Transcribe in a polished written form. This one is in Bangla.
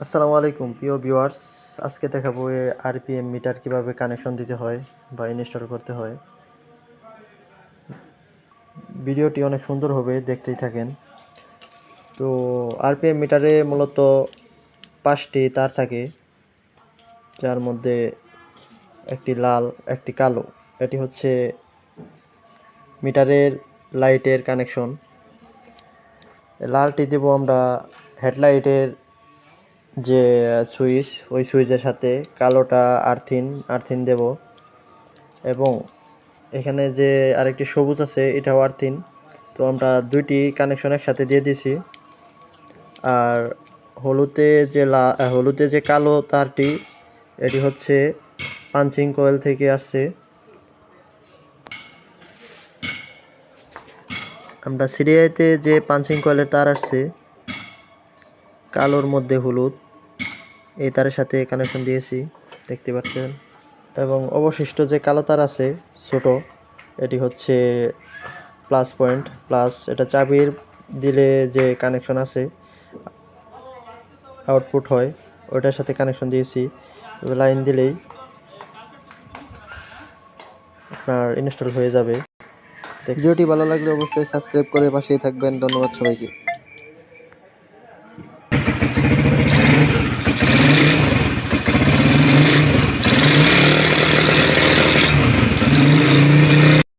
আসসালামু আলাইকুম প্রিয় ভিউয়ার্স। আজকে দেখাবো আরপিএম মিটার কিভাবে কানেকশন দিতে হয় বা ইনস্টল করতে হয়। ভিডিওটি অনেক সুন্দর হবে, দেখতেই থাকেন। তো আরপিএম মিটারে মূলত 5টি তার থাকে, যার মধ্যে একটি লাল একটি কালো। এটি হচ্ছে মিটারের লাইটের কানেকশন। লালটি দেব আমরা হেডলাইটের যে সুইচ, ওই সুইচের সাথে। কালোটা আর্থিন দেব, এবং এখানে যে আরেকটি সবুজ আছে এটাও আর্থিন। তো আমরা দুইটি কানেকশন একসাথে দিয়ে দিছি। আর হলুদে যে কালো তারটি, এটি হচ্ছে পাঞ্চিং কয়েল থেকে আসছে। আমরা সিরিয়াতে যে পাঞ্চিং কয়েলের তার আসছে, কালোর মধ্যে হলুদ, এই তারের সাথে কানেকশন দিয়েছি, দেখতে পাচ্ছেন। এবং অবশিষ্ট যে কালো তার আছে ছোট, এটি হচ্ছে প্লাস পয়েন্ট, প্লাস এটা চাবির দিলে যে কানেকশন আছে, আউটপুট হয়, ওটার সাথে কানেকশন দিয়েছি। লাইন দিলেই আপনার ইনস্টল হয়ে যাবে। ভিডিওটি ভালো লাগলে অবশ্যই সাবস্ক্রাইব করে পাশেই থাকবেন। ধন্যবাদ সবাইকে।